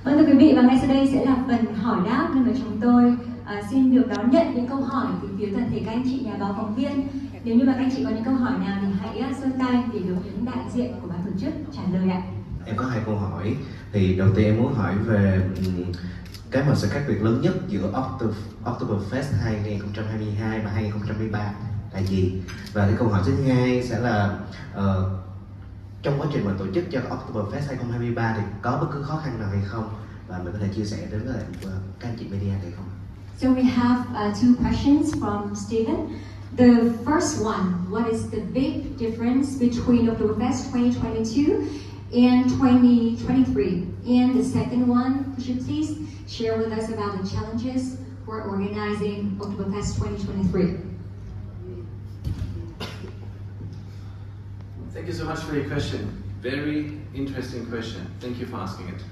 Vâng, thưa quý vị, và ngay sau đây sẽ là phần hỏi đáp nên mà chúng tôi xin được đón nhận những câu hỏi từ phía toàn thể các anh chị nhà báo phóng viên. Nếu như mà các anh chị có những câu hỏi nào thì hãy giơ tay để được những đại diện của ban tổ chức trả lời ạ. Em có 2 câu hỏi. Thì đầu tiên em muốn hỏi về cái mà sự khác biệt lớn nhất giữa Oktoberfest 2022 và 2023 là gì? Và cái câu hỏi thứ hai sẽ là trong quá trình mà tổ chức cho Oktoberfest 2023 thì có bất cứ khó khăn nào hay không? Và mình có thể chia sẻ đến với các anh chị media hay không? So we have two questions from Stephen. The first one, what is the big difference between Oktoberfest 2022 and 2023? And the second one, could you please share with us about the challenges for organizing Oktoberfest 2023? Thank you so much for your question. Very interesting question. Thank you for asking it.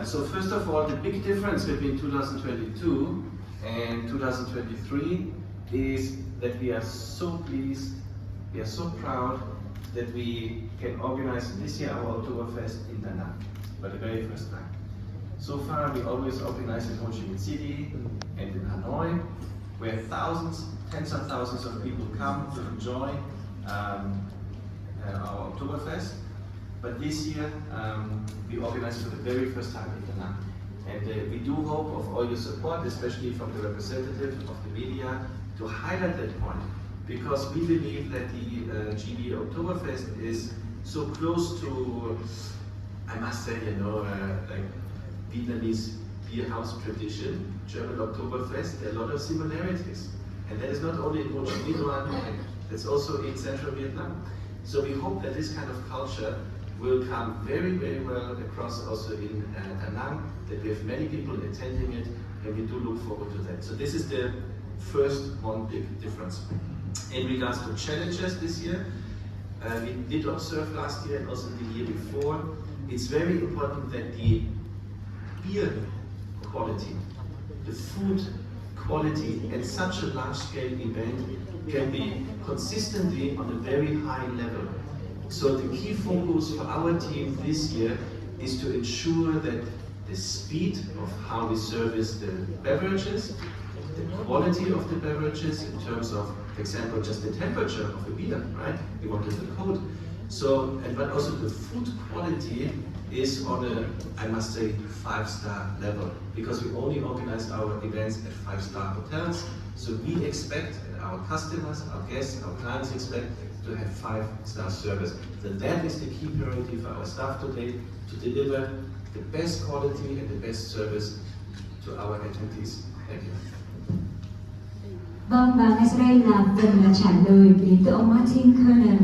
So first of all, the big difference between 2022 and 2023 is that we are so pleased, we are so proud that we can organize this year our Oktoberfest in Da Nang for the very first time. So far, we always organize in Ho Chi Minh City and in Hanoi, where thousands, tens of thousands of people come to enjoy our Oktoberfest. But this year, we organized for the very first time in Da Nang. And we do hope of all your support, especially from the representative of the media, to highlight that point. Because we believe that the GB Oktoberfest is so close to, I must say, like Vietnamese beer house tradition, German Oktoberfest, there are a lot of similarities. And that is not only in Ho Chi Minh, it's also in Central Vietnam. So we hope that this kind of culture will come very, very well across also in Da Nang, that we have many people attending it, and we do look forward to that. So this is the first one big difference. In regards to challenges this year, we did observe last year and also the year before, it's very important that the beer quality, the food quality at such a large-scale event can be consistently on a very high level. So the key focus for our team this year is to ensure that the speed of how we service the beverages, the quality of the beverages in terms of, for example, just the temperature of the beer, right? We want it cold. So, but also the food quality is on a, I must say, 5-star level, because we only organize our events at 5-star hotels. So we expect, and our customers, our guests, our clients expect to have 5-star service. So that is the key priority for our staff today, to deliver the best quality and the best service to our attendees. Thank you. Vâng, và ngay sau đây là phần trả lời đến từ ông Martin Kernan.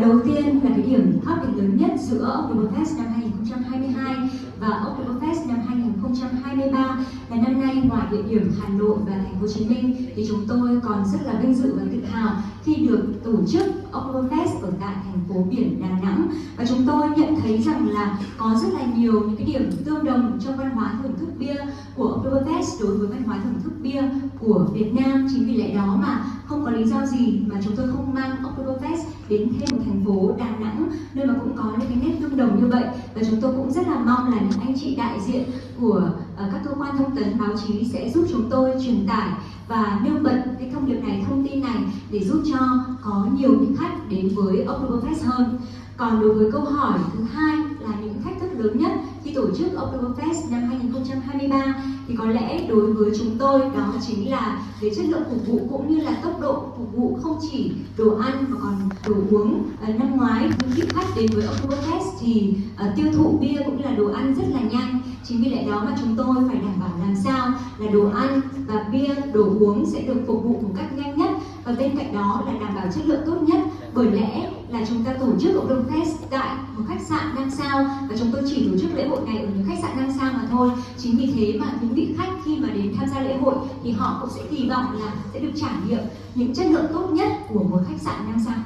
Đầu tiên là cái điểm khác biệt lớn nhất giữa Oktoberfest năm 2022 và Oktoberfest năm 2023 là năm nay ngoài địa điểm Hà Nội và thành phố Hồ Chí Minh thì chúng tôi còn rất là vinh dự và tự hào khi được tổ chức Oktoberfest ở tại thành phố biển Đà Nẵng. Và chúng tôi nhận thấy rằng là có rất là nhiều những cái điểm tương đồng trong văn hóa thưởng thức bia của Oktoberfest đối với văn hóa thưởng thức bia của Việt Nam. Chính vì lẽ đó mà không có lý do gì mà chúng tôi không mang Oktoberfest đến thêm một thành phố Đà Nẵng nơi mà cũng có những cái nét tương đồng như vậy. Và chúng tôi cũng rất là mong là những anh chị đại diện của các cơ quan thông tấn báo chí sẽ giúp chúng tôi truyền tải và nêu bật cái thông điệp này, thông tin này để giúp cho có nhiều những khách đến với Oktoberfest hơn. Còn đối với câu hỏi thứ hai là những thách thức lớn nhất khi tổ chức Oktoberfest năm 2023 thì có lẽ đối với chúng tôi đó chính là về chất lượng phục vụ cũng như là tốc độ phục vụ, không chỉ đồ ăn mà còn đồ uống. Năm ngoái những vị khách đến với Oktoberfest thì tiêu thụ bia cũng như là đồ ăn rất là nhanh. Chính vì lẽ đó mà chúng tôi phải đảm bảo làm sao là đồ ăn và bia, đồ uống sẽ được phục vụ một cách nhanh nhất, và bên cạnh đó là đảm bảo chất lượng tốt nhất. Bởi lẽ là chúng ta tổ chức Oktoberfest tại một khách sạn 5 sao và chúng tôi chỉ tổ chức lễ hội này ở những khách sạn 5 sao mà thôi. Chính vì thế mà những vị khách khi mà đến tham gia lễ hội thì họ cũng sẽ kỳ vọng là sẽ được trải nghiệm những chất lượng tốt nhất của một khách sạn 5 sao.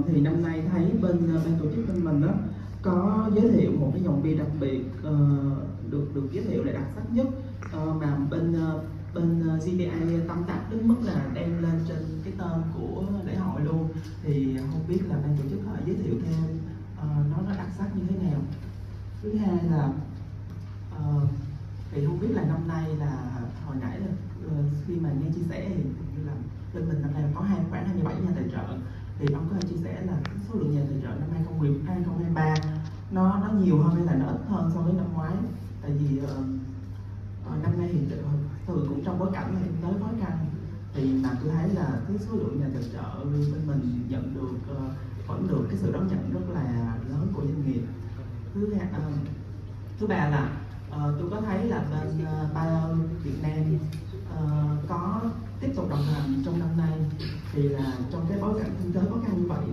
Thì năm nay thấy bên tổ chức bên mình đó có giới thiệu một cái dòng bia đặc biệt được giới thiệu là đặc sắc nhất, mà bên GPA tâm đắc đến mức là đem lên trên cái tên của lễ hội luôn. Thì không biết là ban tổ chức họ giới thiệu thêm nó đặc sắc như thế nào. Thứ hai là Thì không biết là năm nay là hồi nãy là khi mà nghe chia sẻ thì như là bên mình năm nay có khoảng 27 nhà tài trợ, thì ông có thể chia sẻ là số lượng nhà tài trợ năm 2023 nó nhiều hơn hay là nó ít hơn so với năm ngoái? Tại vì năm nay thì thường cũng trong bối cảnh là kinh tế khó khăn, thì mà tôi thấy là cái số lượng nhà tài trợ bên mình nhận được vẫn được cái sự đón nhận rất là lớn của doanh nghiệp. Thứ ba là tôi có thấy là bên Việt Nam có tiếp tục đồng hành trong năm nay, thì là trong cái bối cảnh kinh tế khó khăn như vậy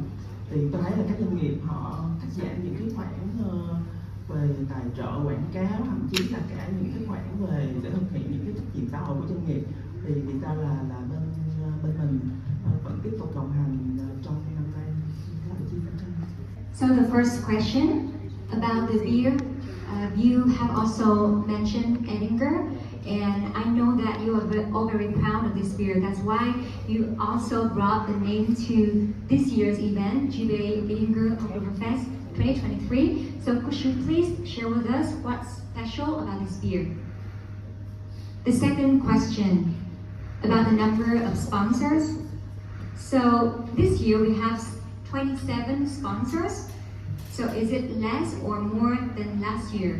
thì tôi thấy là các doanh nghiệp họ cắt giảm những cái khoản về tài trợ quảng cáo, thậm chí là cả những cái khoản về để thực hiện những cái trách nhiệm xã hội của doanh nghiệp, thì vì sao là bên mình vẫn tiếp tục đồng hành trong năm nay? So the first question about the beer, you have also mentioned Edinger, and I know that you are all very proud of this beer. That's why you also brought the name to this year's event, GBA Bilingual Oktoberfest 2023. So could you please share with us what's special about this beer? The second question about the number of sponsors. So this year we have 27 sponsors. So is it less or more than last year?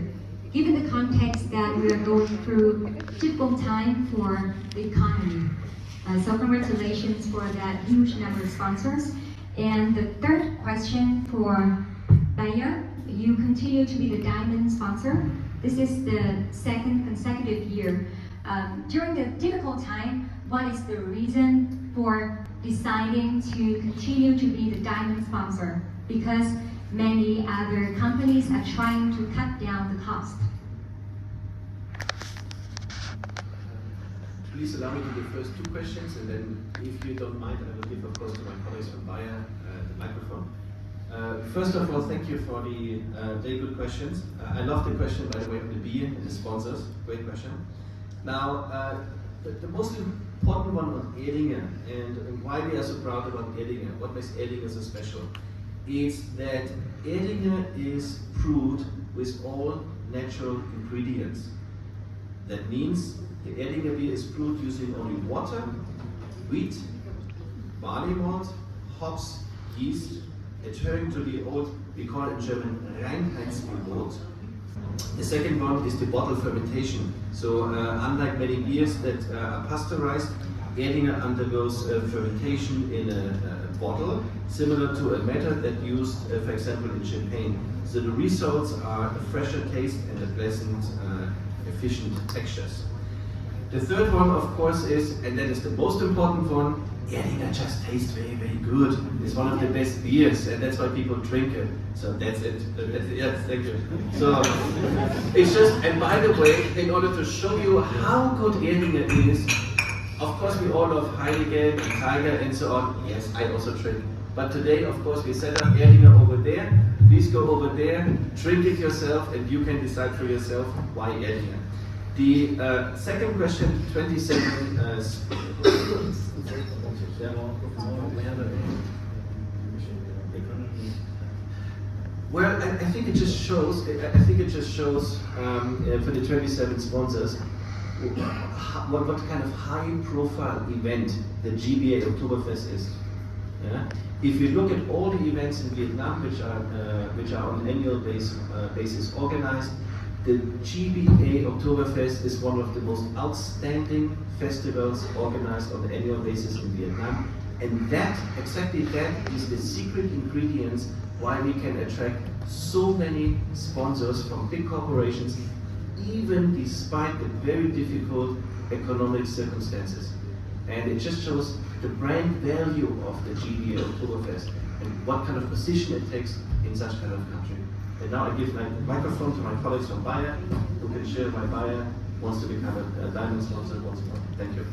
Given the context that we are going through difficult time for the economy. So congratulations for that huge number of sponsors. And the third question for Bayer, you continue to be the diamond sponsor. This is the second consecutive year. During the difficult time, what is the reason for deciding to continue to be the diamond sponsor? Because many other companies are trying to cut down the cost. Please allow me to do the first two questions, and then if you don't mind, I will give, of course, to my colleagues from Bayer the microphone. First of all, thank you for the very good questions. I love the question, by the way, on the beer and the sponsors. Great question. Now, the most important one on Edinger, and why we are so proud about Edinger, what makes Edinger so special, is that Edinger is brewed with all natural ingredients. That means the Edinger beer is brewed using only water, wheat, barley malt, hops, yeast, adhering to the old, we call it in German, Reinheitsgebot. The second one is the bottle fermentation. So unlike many beers that are pasteurized, Edinger undergoes fermentation in a bottle, similar to a method that used, for example, in champagne. So the results are a fresher taste and a pleasant, efficient textures. The third one, of course, is, and that is the most important one, Edinger just tastes very, very good. It's one of the best beers, and that's why people drink it. So that's it. Yes, thank you. So it's just, and by the way, in order to show you how good Edinger is, of course we all love Heineken and Tiger and so on. Yes, I also drink. But today, of course, we set up Edinger over there. Please go over there, drink it yourself, and you can decide for yourself why Edinger. The second question, 27. Well, I think it just shows. I think it just shows for the 27 sponsors what kind of high-profile event the GBA Oktoberfest is. Yeah? If you look at all the events in Vietnam, which are on an annual basis organized, the GBA Oktoberfest is one of the most outstanding festivals organized on an annual basis in Vietnam. And that, exactly that, is the secret ingredients why we can attract so many sponsors from big corporations, even despite the very difficult economic circumstances. And it just shows the brand value of the GBA Oktoberfest and what kind of position it takes in such kind of country. And now I give my microphone to my colleagues from Bayer, who can share why Bayer wants to become a diamond sponsor once more. Thank you.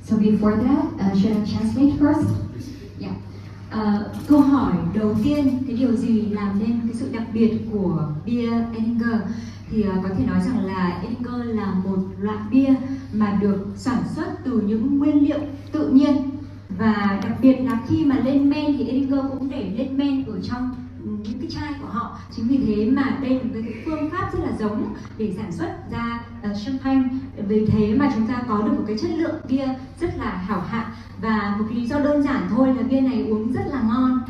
So before that, should I translate first? Yeah. Câu hỏi đầu tiên, cái điều gì làm nên cái sự đặc biệt của bia Edinger? Thì có thể nói rằng là Edinger là một loại bia mà được sản xuất từ những nguyên liệu tự nhiên, và đặc biệt là khi mà lên men thì Edinger cũng để lên men ở trong những cái chai của họ. Chính vì thế mà đây là một cái phương pháp rất là giống để sản xuất ra champagne. Vì thế mà chúng ta có được một cái chất lượng bia rất là hảo hạng, và một cái lý do đơn giản thôi là bia này uống rất là ngon.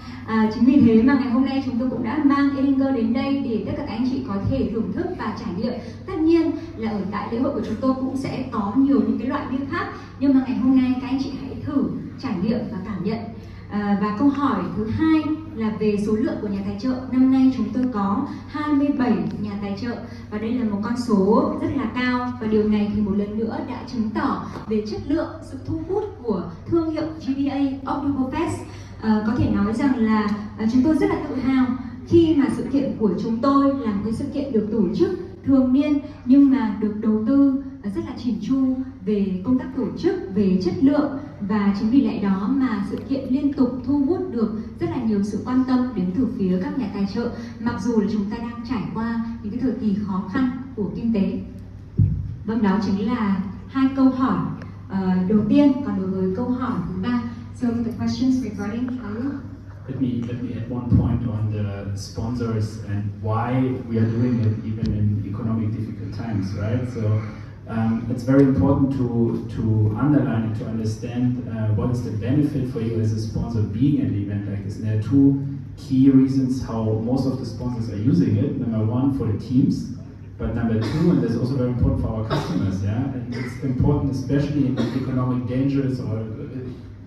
Chính vì thế mà ngày hôm nay chúng tôi cũng đã mang Bilingual đến đây để tất cả các anh chị có thể thưởng thức và trải nghiệm. Tất nhiên là ở tại lễ hội của chúng tôi cũng sẽ có nhiều những cái loại bia khác, nhưng mà ngày hôm nay các anh chị hãy thử trải nghiệm và cảm nhận. Và câu hỏi thứ hai là về số lượng của nhà tài trợ. Năm nay chúng tôi có 27 nhà tài trợ, và đây là một con số rất là cao, và điều này thì một lần nữa đã chứng tỏ về chất lượng, sự thu hút của thương hiệu GBA Oktoberfest. Có thể nói rằng là chúng tôi rất là tự hào khi mà sự kiện của chúng tôi là một cái sự kiện được tổ chức thường niên, nhưng mà được đầu tư rất là chỉn chu về công tác tổ chức, về chất lượng, và chính vì lẽ đó mà sự kiện liên tục thu hút được rất là nhiều sự quan tâm đến từ phía các nhà tài trợ, mặc dù là chúng ta đang trải qua những cái thời kỳ khó khăn của kinh tế. Vâng, đó chính là hai câu hỏi đầu tiên. Còn đối với câu hỏi thứ ba, so the questions regarding Let me add one point on the sponsors and why we are doing it even in economic difficult times, right? So it's very important to underline and to understand what is the benefit for you as a sponsor being at an event like this. And there are two key reasons how most of the sponsors are using it. Number one, for the teams, but number two, and that's also very important for our customers, yeah? And it's important, especially in economic dangerous or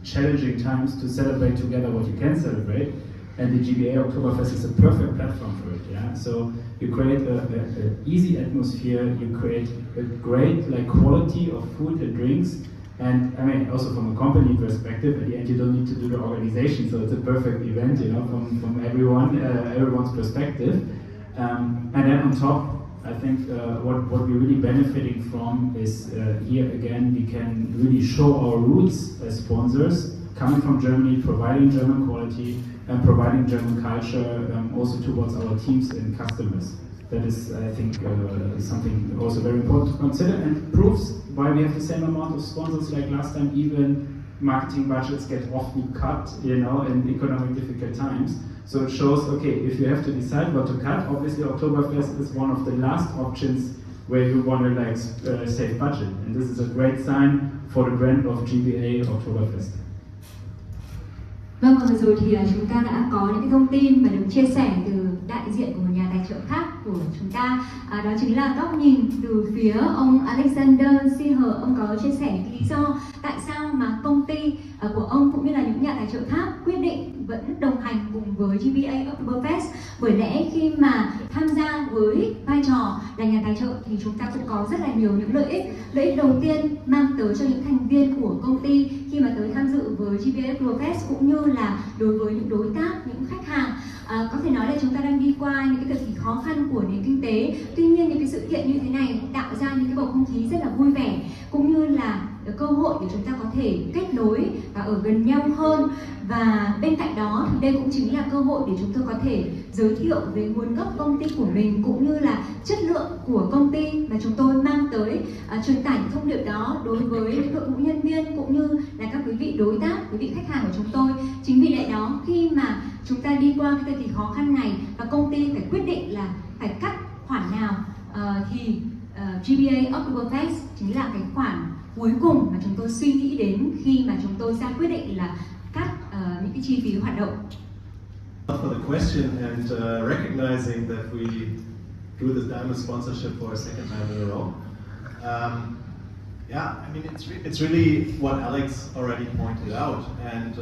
challenging times, to celebrate together what you can celebrate, and the GBA Oktoberfest is a perfect platform for it. Yeah, so you create a easy atmosphere, you create a great quality of food and drinks, and I mean also from a company perspective, at the end you don't need to do the organization, so it's a perfect event, you know, from everyone's perspective, and then on top, I think what we're really benefiting from is here again we can really show our roots as sponsors, coming from Germany, providing German quality and providing German culture also towards our teams and customers. That is, I think, something also very important to consider, and proves why we have the same amount of sponsors like last time. Even marketing budgets get often cut, you know, in economic difficult times. So it shows, okay, if you have to decide what to cut, obviously Oktoberfest is one of the last options where you want to save budget, and this is a great sign for the brand of GBA Oktoberfest. Vâng, vừa rồi thì chúng ta đã có những cái thông tin mà được chia sẻ từ đại diện của một nhà tài trợ khác của chúng ta. Đó chính là góc nhìn từ phía ông Alexander Siher. Ông có chia sẻ cái lý do tại sao mà công ty của ông cũng như là những nhà tài trợ khác quyết định vẫn đồng hành cùng với GBA Oktoberfest. Bởi lẽ khi mà tham gia với vai trò là nhà tài trợ thì chúng ta cũng có rất là nhiều những lợi ích. Lợi ích đầu tiên mang tới cho những thành viên của công ty khi mà tới tham dự với GBA Oktoberfest, cũng như là đối với những đối tác, những khách hàng. Có thể nói là chúng ta đang đi qua những cái thời kỳ khó khăn của nền kinh tế. Tuy nhiên những cái sự kiện như thế này tạo ra những cái bầu không khí rất là vui vẻ, cũng như là cơ hội để chúng ta có thể kết nối và ở gần nhau hơn. Và bên cạnh đó thì đây cũng chính là cơ hội để chúng tôi có thể giới thiệu về nguồn gốc công ty của mình, cũng như là chất lượng của công ty mà chúng tôi mang tới, truyền tải thông điệp đó đối với những đội ngũ nhân viên cũng như là các quý vị đối tác, quý vị khách hàng của chúng tôi. Chính vì lẽ đó khi mà chúng ta đi qua cái thời kỳ khó khăn này và công ty phải quyết định là phải cắt khoản nào, thì GBA Oktoberfest chính là cái khoản cuối cùng mà chúng tôi suy nghĩ đến khi mà chúng tôi ra quyết định là cắt những cái chi phí hoạt động. For the question and recognizing that we do this diamond sponsorship for a second time in a row. Yeah, I mean it's really what Alex already pointed out, and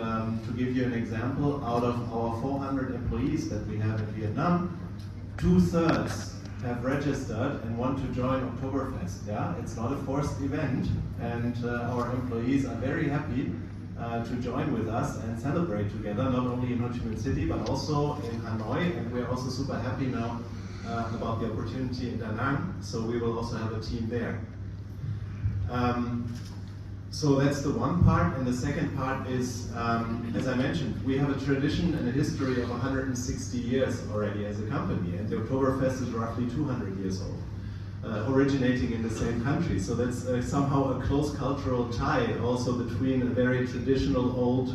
to give you an example, out of our 400 employees that we have in Vietnam, 2/3 have registered and want to join Oktoberfest. Yeah, it's not a forced event, and our employees are very happy to join with us and celebrate together, not only in Ho Chi Minh City but also in Hanoi, and we're also super happy now about the opportunity in Da Nang, so we will also have a team there. So that's the one part, and the second part is, as I mentioned, we have a tradition and a history of 160 years already as a company, and the Oktoberfest is roughly 200 years old, originating in the same country. So that's somehow a close cultural tie also between a very traditional old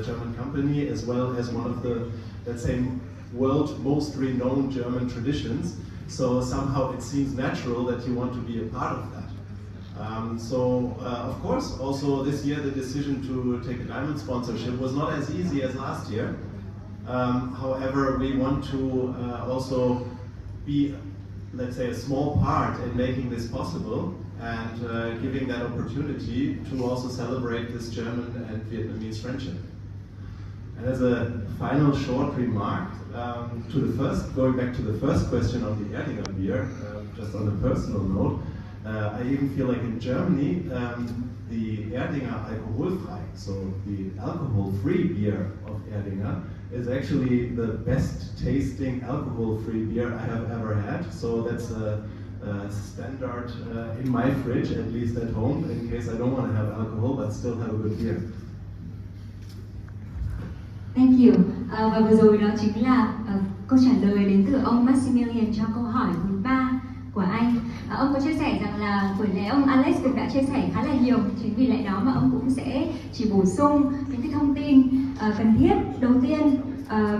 German company as well as one of the, let's say, world's most renowned German traditions. So somehow it seems natural that you want to be a part of that. Of course, also this year the decision to take a diamond sponsorship was not as easy as last year. However, we want to also be, let's say, a small part in making this possible and giving that opportunity to also celebrate this German and Vietnamese friendship. And as a final short remark, going back to the first question of the Erdinger beer, just on a personal note, I even feel like in Germany, the Erdinger alcoholfrei, so the alcohol-free beer of Erdinger, is actually the best tasting alcohol-free beer I have ever had. So that's a standard in my fridge, at least at home, in case I don't want to have alcohol but still have a good beer. Thank you. Và vừa rồi đó chính là câu trả lời đến từ ông Maximilian cho câu hỏi thứ 3 của anh. Ông có chia sẻ rằng là buổi lễ ông Alex cũng đã chia sẻ khá là nhiều, chính vì lẽ đó mà ông cũng sẽ chỉ bổ sung những cái thông tin cần thiết. Đầu tiên,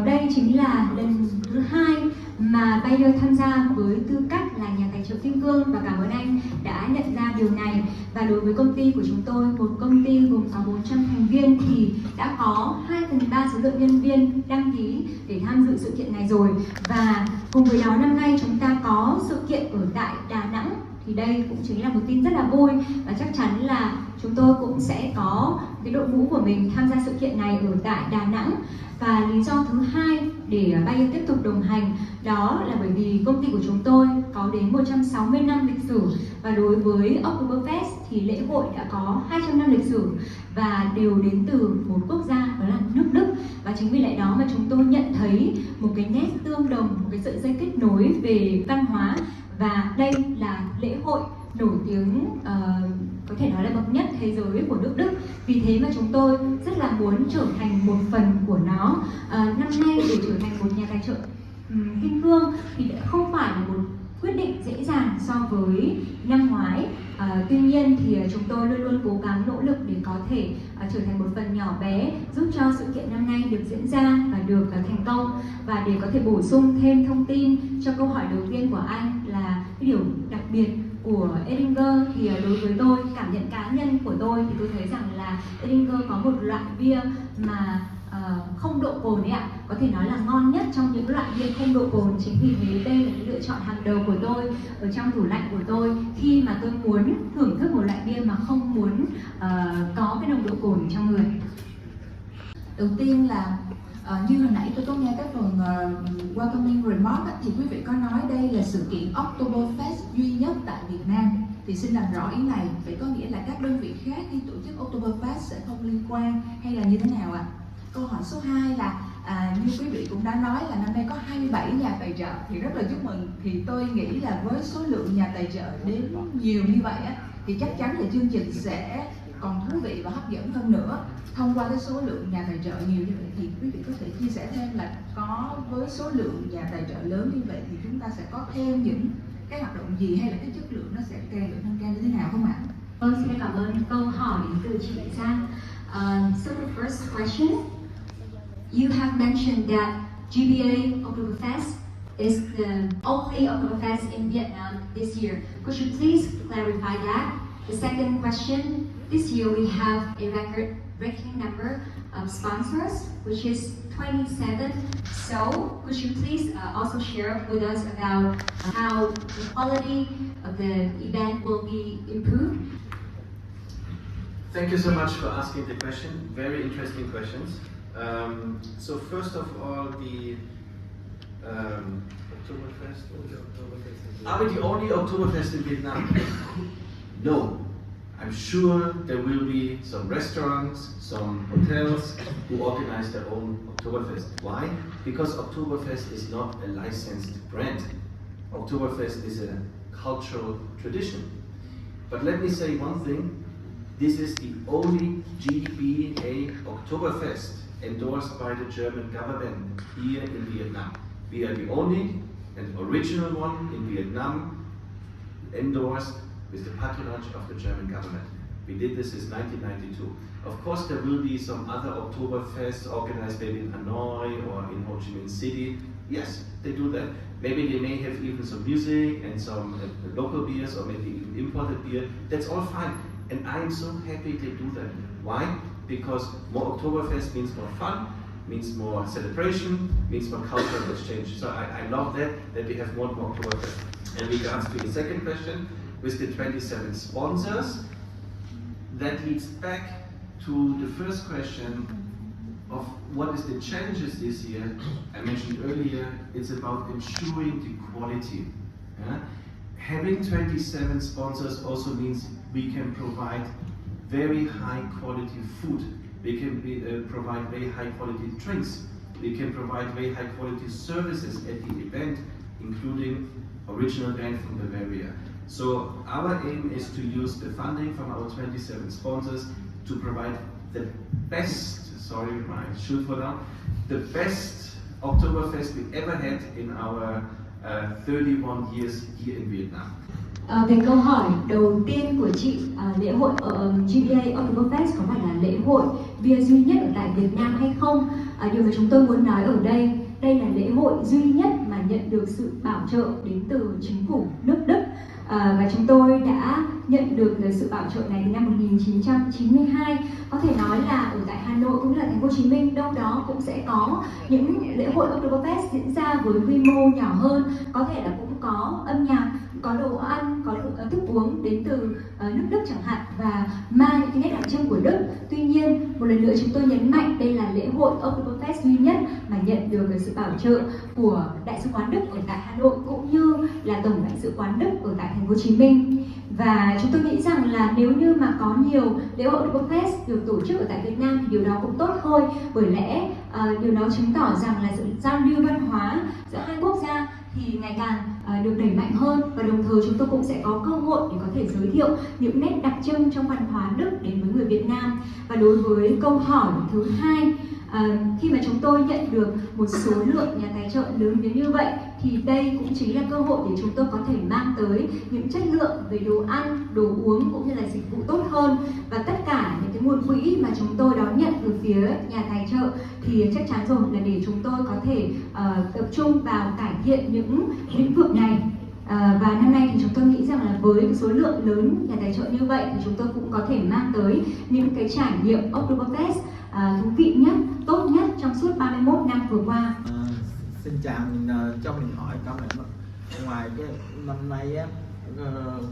đây chính là lần thứ 2 mà Bayer tham gia với tư cách là nhà tài trợ kim cương, và cảm ơn anh đã nhận ra điều này. Và đối với công ty của chúng tôi, một công ty gồm có 400 thành viên, thì đã có 2/3 số lượng nhân viên đăng ký để tham dự sự kiện này rồi. Và cùng với đó, năm nay chúng ta có sự kiện ở tại Đà Nẵng, thì đây cũng chính là một tin rất là vui, và chắc chắn là chúng tôi cũng sẽ có cái đội ngũ của mình tham gia sự kiện này ở tại Đà Nẵng. Và lý do thứ 2 để Bayer tiếp tục đồng hành đó là bởi vì công ty của chúng tôi có đến 160 năm lịch sử, và đối với Oktoberfest thì lễ hội đã có 200 năm lịch sử và đều đến từ một quốc gia, đó là nước Đức. Và chính vì lẽ đó mà chúng tôi nhận thấy một cái nét tương đồng, một cái sợi dây kết nối về văn hóa, và đây là lễ hội nổi tiếng có thể nói là bậc nhất thế giới của nước Đức. Vì thế mà chúng tôi rất là muốn trở thành một phần của nó. Năm nay để trở thành một nhà tài trợ kim cương thì không phải là một quyết định dễ dàng so với năm ngoái. Tuy nhiên thì chúng tôi luôn luôn cố gắng nỗ lực để có thể trở thành một phần nhỏ bé giúp cho sự kiện năm nay được diễn ra và được thành công. Và để có thể bổ sung thêm thông tin cho câu hỏi đầu tiên của anh là cái điều đặc biệt của Erdinger, thì đối với tôi, cảm nhận cá nhân của tôi thì tôi thấy rằng là Erdinger có một loại bia mà không độ cồn đấy ạ, có thể nói là ngon nhất trong những loại bia không độ cồn. Chính vì thế đây là cái lựa chọn hàng đầu của tôi ở trong tủ lạnh của tôi khi mà tôi muốn thưởng thức một loại bia mà không muốn có cái nồng độ cồn trong người. Đầu tiên là như hồi nãy tôi có nghe cái phần welcoming remark thì quý vị có nói đây là sự kiện Oktoberfest duy nhất tại Việt Nam. Thì xin làm rõ ý này, vậy có nghĩa là các đơn vị khác khi tổ chức Oktoberfest sẽ không liên quan hay là như thế nào ạ? Câu hỏi số 2 là như quý vị cũng đã nói là năm nay có 27 nhà tài trợ thì rất là chúc mừng. Thì tôi nghĩ là với số lượng nhà tài trợ đến nhiều như vậy thì chắc chắn là chương trình sẽ còn thú vị và hấp dẫn hơn nữa. Thông qua cái số lượng nhà tài trợ nhiều như vậy thì quý vị có thể chia sẻ thêm là có với số lượng nhà tài trợ lớn như vậy thì chúng ta sẽ có thêm những cái hoạt động gì, hay là cái chất lượng nó sẽ càng được nâng cao như thế nào không ạ? Vâng, xin cảm ơn câu hỏi đến từ chị Giang. So the first question, you have mentioned that GBA Oktoberfest is the only Oktoberfest in Vietnam this year. Could you please clarify that? The second question, this year we have a record-breaking number of sponsors, which is 27. So could you please also share with us about how the quality of the event will be improved? Thank you so much for asking the question. Very interesting questions. So first of all, the Oktoberfest. Are we the only Oktoberfest in Vietnam? No. I'm sure there will be some restaurants, some hotels who organize their own Oktoberfest. Why? Because Oktoberfest is not a licensed brand. Oktoberfest is a cultural tradition. But let me say one thing. This is the only GBA Oktoberfest endorsed by the German government here in Vietnam. We are the only and original one in Vietnam endorsed with the patronage of the German government. We did this since 1992. Of course, there will be some other Oktoberfests organized maybe in Hanoi or in Ho Chi Minh City, Yes, they do that. Maybe they may have even some music and some local beers or maybe even imported beer. That's all fine. And I'm so happy they do that. Why? Because more Oktoberfest means more fun, means more celebration, means more cultural exchange. So I love that we have more and more Oktoberfest. In regards to the second question, with the 27 sponsors, that leads back to the first question of what is the challenges this year. I mentioned earlier, it's about ensuring the quality. Yeah? Having 27 sponsors also means we can provide very high quality food. We can provide very high quality drinks. We can provide very high quality services at the event, including original band from Bavaria. So our aim is to use the funding from our 27 sponsors to provide the best, sorry, my shoe for now, the best Oktoberfest we ever had in our 31 years here in Vietnam. Về câu hỏi đầu tiên của chị, lễ hội GBA Oktoberfest có phải là lễ hội bia duy nhất ở tại Việt Nam hay không? Điều mà chúng tôi muốn nói ở đây là lễ hội duy nhất mà nhận được sự bảo trợ đến từ chính phủ nước Đức. Và chúng tôi đã nhận được sự bảo trợ này từ năm 1992. Có thể nói là ở tại Hà Nội cũng như là thành phố Hồ Chí Minh đâu đó cũng sẽ có những lễ hội Oktoberfest diễn ra với quy mô nhỏ hơn, có thể là cũng có âm nhạc, có đồ ăn, có thức uống đến từ nước Đức chẳng hạn và mang những cái nét đặc trưng của Đức. Tuy nhiên, một lần nữa chúng tôi nhấn mạnh đây là lễ hội Oktoberfest duy nhất mà nhận được sự bảo trợ của Đại sứ quán Đức ở tại Hà Nội cũng như là Tổng Đại sứ quán Đức ở tại thành phố Hồ Chí Minh. Và chúng tôi nghĩ rằng là nếu như mà có nhiều lễ hội Oktoberfest được tổ chức ở tại Việt Nam thì điều đó cũng tốt thôi, bởi lẽ điều đó chứng tỏ rằng là sự giao lưu văn hóa giữa hai quốc gia thì ngày càng được đẩy mạnh hơn, và đồng thời chúng tôi cũng sẽ có cơ hội để có thể giới thiệu những nét đặc trưng trong văn hóa Đức đến với người Việt Nam. Và đối với câu hỏi thứ hai, khi mà chúng tôi nhận được một số lượng nhà tài trợ lớn đến như vậy thì đây cũng chính là cơ hội để chúng tôi có thể mang tới những chất lượng về đồ ăn, đồ uống cũng như là dịch vụ tốt hơn. Và tất cả những cái nguồn quỹ mà chúng tôi đón nhận từ phía nhà tài trợ thì chắc chắn rồi là để chúng tôi có thể tập trung vào cải thiện những lĩnh vực này. Và năm nay thì chúng tôi nghĩ rằng là với số lượng lớn nhà tài trợ như vậy thì chúng tôi cũng có thể mang tới những cái trải nghiệm Oktoberfest thú vị nhất, tốt nhất trong suốt 31 năm vừa qua. Xin chào, cho mình hỏi câu này, ngoài cái năm nay á,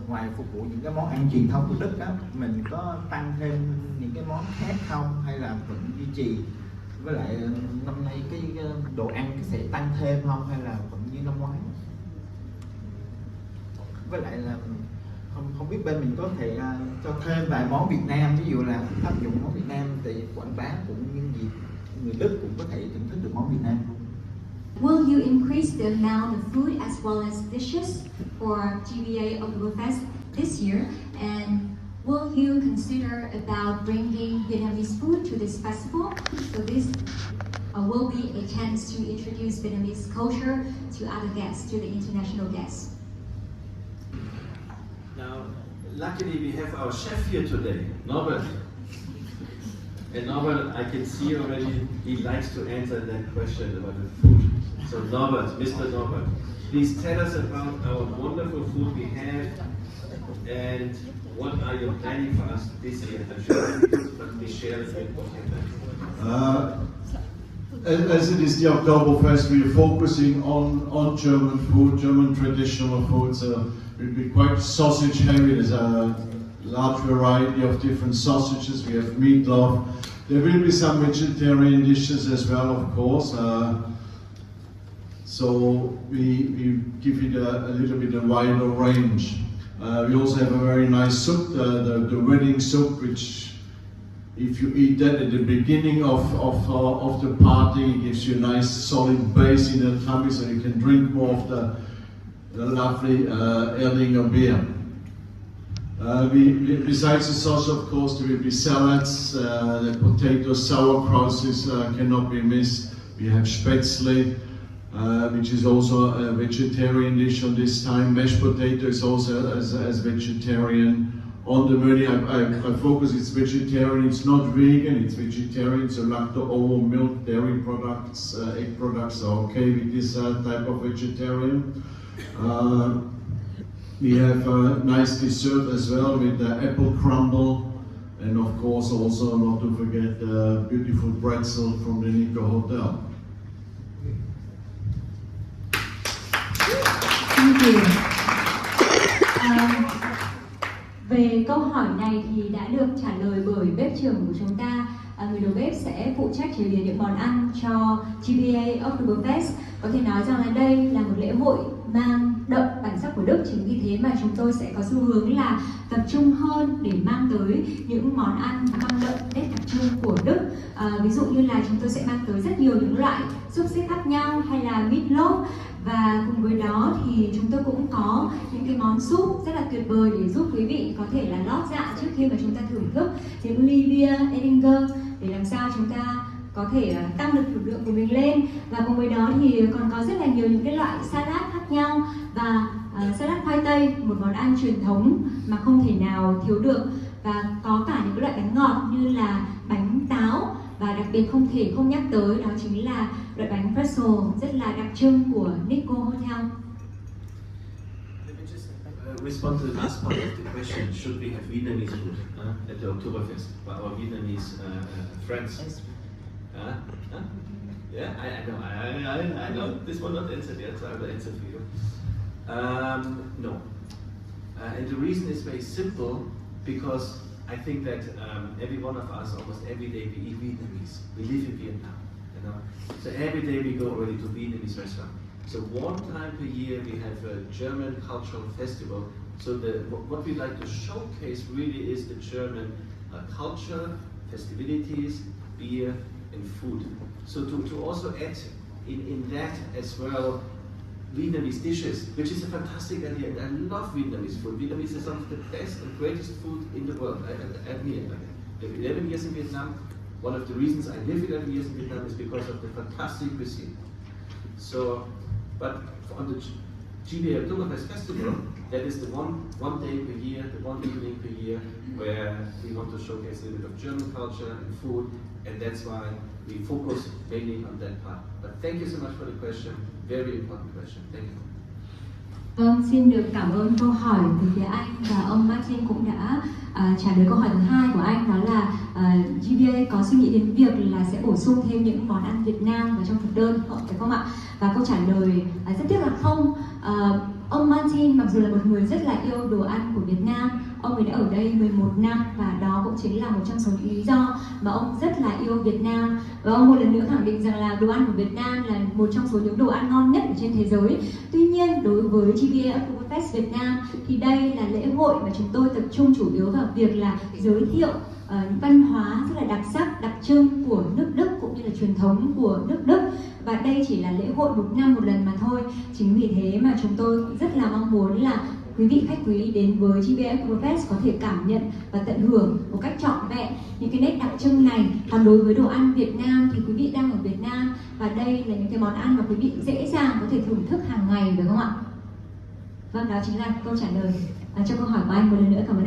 ngoài phục vụ những cái món ăn truyền thống của Đức á, mình có tăng thêm những cái món khác không hay là vẫn duy trì? Với lại năm nay cái đồ ăn sẽ tăng thêm không hay là vẫn như năm ngoái? Với lại là không biết bên mình có thể cho thêm vài món Việt Nam, ví dụ là áp dụng món Việt Nam để quảng bá cũng như gì người Đức cũng có thể thưởng thức được món Việt Nam. Will you increase the amount of food as well as dishes for GBA Oktoberfest this year? And will you consider about bringing Vietnamese food to this festival? So this will be a chance to introduce Vietnamese culture to other guests, to the international guests. Now, luckily we have our chef here today, Norbert. And Norbert, I can see already he likes to answer that question about the food. So Norbert, Mr. Norbert, please tell us about our wonderful food we have and what are you planning for us this year? I'm sure let me share a bit what you have. As it is the Oktoberfest, we are focusing on German food, German traditional food. So we'll be quite sausage heavy. There's a large variety of different sausages. We have meatloaf. There will be some vegetarian dishes as well, of course. So we give it a little bit a wider range. We also have a very nice soup, the wedding soup, which if you eat that at the beginning of the party, it gives you a nice solid base in the tummy, so you can drink more of the lovely Erdinger beer. Besides the sauce, of course, there will be salads. The potatoes, sauerkraut cannot be missed. We have Spätzle, which is also a vegetarian dish on this time. Mashed potato is also as vegetarian. On the menu, I focus it's vegetarian, it's not vegan, it's vegetarian, so lacto, milk, dairy products, egg products are okay with this type of vegetarian. We have a nice dessert as well with the apple crumble, and of course also not to forget the beautiful pretzel from the Nico Hotel. Thank you. Về câu hỏi này thì đã được trả lời bởi bếp trưởng của chúng ta. Người đầu bếp sẽ phụ trách chế biến những món ăn cho GBA Oktoberfest. Có thể nói rằng là đây là một lễ hội mang đậm bản sắc của Đức, chính vì thế mà chúng tôi sẽ có xu hướng là tập trung hơn để mang tới những món ăn mang đậm nét đặc trưng của Đức. Ví dụ như là chúng tôi sẽ mang tới rất nhiều những loại xúc xích khác nhau hay là meatloaf, và cùng với đó thì chúng tôi cũng có những cái món súp rất là tuyệt vời để giúp quý vị có thể là lót dạ trước khi mà chúng ta thưởng thức những ly bia Edinger, để làm sao chúng ta có thể tăng được lực lượng của mình lên. Và cùng với đó thì còn có rất là nhiều những cái loại salad khác nhau, và salad khoai tây, một món ăn truyền thống mà không thể nào thiếu được, và có cả những cái loại bánh ngọt như là bánh táo, và đặc biệt không thể không nhắc tới đó chính là loại bánh pretzel rất là đặc trưng của Nico Hotel. Let me just respond to the last part of the question. Should we have Vietnamese food at the Oktoberfest by our Vietnamese friends? Yeah, I know this one not answered yet, so I will answer for you. No, and the reason is very simple, because I think that every one of us, almost every day, we eat Vietnamese. We live in Vietnam, you know. So every day we go already to Vietnamese restaurant. So one time per year we have a German cultural festival. So what we like to showcase really is the German culture, festivities, beer, and food. So to also add in that as well Vietnamese dishes, which is a fantastic idea, and I love Vietnamese food. Vietnamese is some of the best and greatest food in the world. I admit it. I live 11 years in Vietnam. One of the reasons I live 11 years in Vietnam is because of the fantastic cuisine. So, but on the GBA Oktoberfest Festival, that is the one day per year, the one evening per year, where we want to showcase a little bit of German culture and food, and that's why we focus mainly on that part. But thank you so much for the question. Very important question. Thank you. Vâng, xin được cảm ơn câu hỏi từ phía anh, và ông Martin cũng đã trả lời câu hỏi thứ hai của anh, đó là GBA có suy nghĩ đến việc là sẽ bổ sung thêm những món ăn Việt Nam vào trong thực đơn, phải không ạ? Và câu trả lời rất tiếc là không. Ông Martin mặc dù là một người rất là yêu đồ ăn của Việt Nam, ông ấy đã ở đây 11 năm, và đó cũng chính là một trong số những lý do mà ông rất là yêu Việt Nam. Và ông một lần nữa khẳng định rằng là đồ ăn của Việt Nam là một trong số những đồ ăn ngon nhất ở trên thế giới. Tuy nhiên, đối với GBA Oktoberfest Việt Nam thì đây là lễ hội mà chúng tôi tập trung chủ yếu vào việc là giới thiệu những văn hóa rất là đặc sắc, đặc trưng của nước Đức cũng như là truyền thống của nước Đức. Và đây chỉ là lễ hội 1 năm một lần mà thôi. Chính vì thế mà chúng tôi rất là mong muốn là quý vị khách quý đến với GBA Oktoberfest có thể cảm nhận và tận hưởng một cách trọn vẹn những cái nét đặc trưng này. Còn đối với đồ ăn Việt Nam thì quý vị đang ở Việt Nam, và đây là những cái món ăn mà quý vị dễ dàng có thể thưởng thức hàng ngày, phải không ạ? Vâng, đó chính là câu trả lời cho câu hỏi của anh. Một lần nữa cảm ơn.